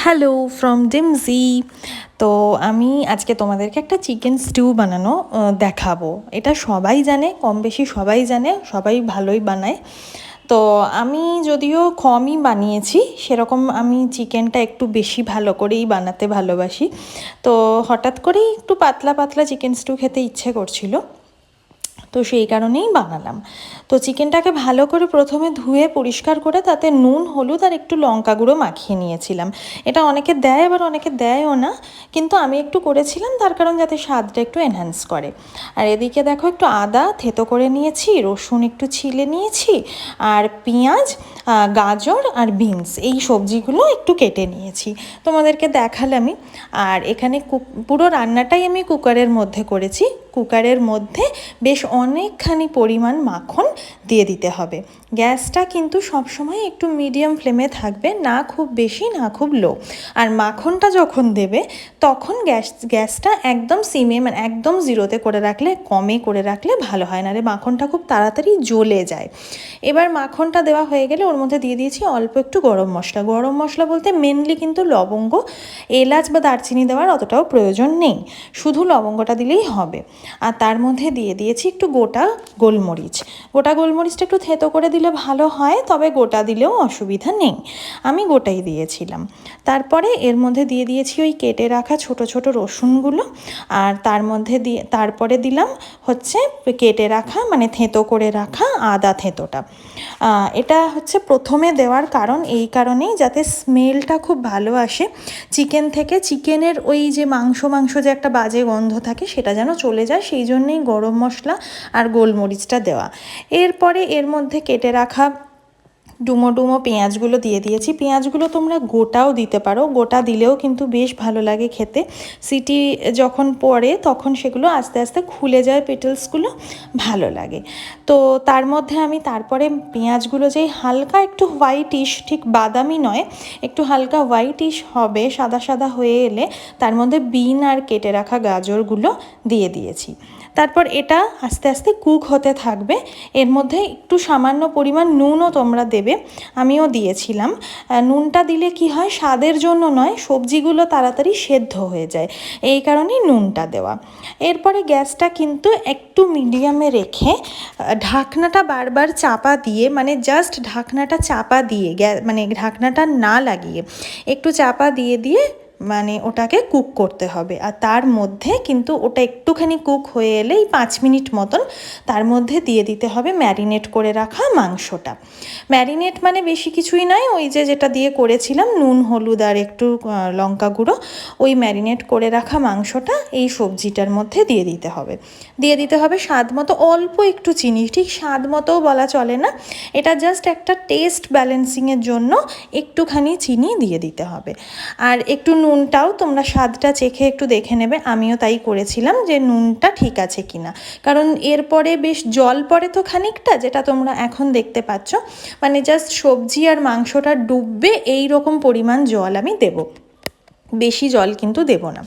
Hello from ডিমজি। তো আমি আজকে তোমাদেরকে একটা চিকেন স্টিউ বানানো দেখাবো। এটা সবাই জানে, কম বেশি সবাই জানে, সবাই ভালোই বানায়। তো আমি যদিও কমই বানিয়েছি, সেরকম আমি চিকেনটা একটু বেশি ভালো করেই বানাতে ভালোবাসি। তো হঠাৎ করেই একটু পাতলা পাতলা চিকেন স্টিউ খেতে ইচ্ছে করছিল, তো সেই কারণেই বানালাম। তো চিকেনটাকে ভালো করে প্রথমে ধুয়ে পরিষ্কার করে তাতে নুন, হলুদ আর একটু লঙ্কা গুঁড়ো মাখিয়ে নিয়েছিলাম। এটা অনেকে দেয়, আবার অনেকে দেয়ও না, কিন্তু আমি একটু করেছিলাম তার কারণ যাতে স্বাদটা একটু এনহ্যান্স করে। আর এদিকে দেখো, একটু আদা থেতো করে নিয়েছি, রসুন একটু ছিলে নিয়েছি, আর পেঁয়াজ, গাজর আর বিনস এই সবজিগুলো একটু কেটে নিয়েছি, তোমাদেরকে দেখালামই। আর এখানে পুরো রান্নাটাই আমি কুকারের মধ্যে করেছি। কুকারের মধ্যে বেশ অনেকখানি পরিমাণ মাখন দিয়ে দিতে হবে। গ্যাসটা কিন্তু সবসময় একটু মিডিয়াম ফ্লেমে থাকবে, না খুব বেশি না খুব লো। আর মাখনটা যখন দেবে তখন গ্যাসটা একদম সিমে, মানে একদম জিরোতে করে রাখলে, কমে করে রাখলে ভালো হয়, না রে মাখনটা খুব তাড়াতাড়ি জ্বলে যায়। এবার মাখনটা দেওয়া হয়ে গেলে ওর মধ্যে দিয়ে দিয়েছি অল্প একটু গরম মশলা। গরম মশলা বলতে মেনলি কিন্তু লবঙ্গ, এলাচ বা দারচিনি দেওয়ার অতটাও প্রয়োজন নেই, শুধু লবঙ্গটা দিলেই হবে। আর তার মধ্যে দিয়ে দিয়েছি একটু গোটা গোলমরিচ। গোটা গোলমরিচটা একটু থেতো করে দিলে ভালো হয়, তবে গোটা দিলেও অসুবিধা নেই, আমি গোটাই দিয়েছিলাম। তারপরে এর মধ্যে দিয়ে দিয়েছি ওই কেটে রাখা ছোট ছোট রসুনগুলো, আর তারপরে দিলাম হচ্ছে কেটে রাখা, মানে থেঁতো করে রাখা আদা থেঁতোটা। এটা হচ্ছে প্রথমে দেওয়ার কারণ এই কারণেই, যাতে স্মেলটা খুব ভালো আসে চিকেন থেকে, চিকেনের ওই যে মাংস যে একটা বাজে গন্ধ থাকে সেটা যেন চলে যায়, সেই জন্যেই গরম মশলা আর গোলমরিচটা দেওয়া। এরপরে এর মধ্যে কেটে রাখা ডুমো ডুমো পেঁয়াজগুলো দিয়ে দিয়েছি। পেঁয়াজগুলো তোমরা গোটাও দিতে পারো, গোটা দিলেও কিন্তু বেশ ভালো লাগে খেতে। সিটি যখন পড়ে তখন সেগুলো আস্তে আস্তে খুলে যায়, পেটেলসগুলো ভালো লাগে। তো তার মধ্যে আমি তারপরে পেঁয়াজগুলো যেই হালকা একটু হোয়াইটিশ, ঠিক বাদামি নয়, একটু হালকা হোয়াইটিশ হবে, সাদা সাদা হয়ে এলে তার মধ্যে বিন আর কেটে রাখা গাজরগুলো দিয়ে দিয়েছি। তারপর এটা আস্তে আস্তে কুক হতে থাকবে। এর মধ্যে একটু সামান্য পরিমাণ নুনও তোমরা দেবে, আমিও দিয়েছিলাম। নুনটা দিলে কি হয়, স্বাদের জন্য নয়, সবজিগুলো তাড়াতাড়ি সেদ্ধ হয়ে যায়, এই কারণেই নুনটা দেওয়া। এরপরে গ্যাসটা কিন্তু একটু মিডিয়ামে রেখে ঢাকনাটা বারবার চাপা দিয়ে, মানে জাস্ট ঢাকনাটা চাপা দিয়ে, মানে ঢাকনাটা না লাগিয়ে একটু চাপা দিয়ে দিয়ে মানে ওটাকে কুক করতে হবে। আর তার মধ্যে কিন্তু ওটা একটুখানি কুক হয়ে এলেই 5 মিনিট মতন তার মধ্যে দিয়ে দিতে হবে ম্যারিনেট করে রাখা মাংসটা। ম্যারিনেট মানে বেশি কিছুই নয়, ওই যেটা দিয়ে করেছিলাম নুন, হলুদ আর একটু লঙ্কা গুঁড়ো, ওই ম্যারিনেট করে রাখা মাংসটা এই সবজিটার মধ্যে দিয়ে দিতে হবে। দিয়ে দিতে হবে স্বাদ মতো অল্প একটু চিনি, ঠিক স্বাদ মতোও বলা চলে না, এটা জাস্ট একটা টেস্ট ব্যালেন্সিংয়ের জন্য একটুখানি চিনি দিয়ে দিতে হবে। আর একটু নুনটাও তোমরা স্বাদটা চেখে একটু দেখে নেবে, আমিও তাই করেছিলাম যে নুনটা ঠিক আছে কিনা, কারণ এরপরে বেশ জল পড়ে তো খানিকটা, যেটা তোমরা এখন দেখতে পাচ্ছ, মানে জাস্ট সবজি আর মাংসটা ডুববে এই রকম পরিমাণ জল আমি দেব, বেশি জল কিন্তু দেব না।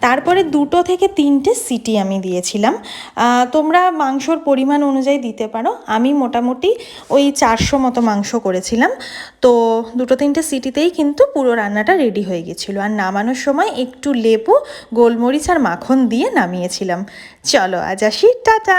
তারপরে 2 থেকে 3টে সিটি আমি দিয়েছিলাম, তোমরা মাংসর পরিমাণ অনুযায়ী দিতে পারো। আমি মোটামুটি ওই 400 মতো মাংস করেছিলাম, তো 2-3টে সিটিতেই কিন্তু পুরো রান্নাটা রেডি হয়ে গেছিলো। আর নামানোর সময় একটু লেবু, গোলমরিচ আর মাখন দিয়ে নামিয়েছিলাম। চলো আজ আসি, টাটা।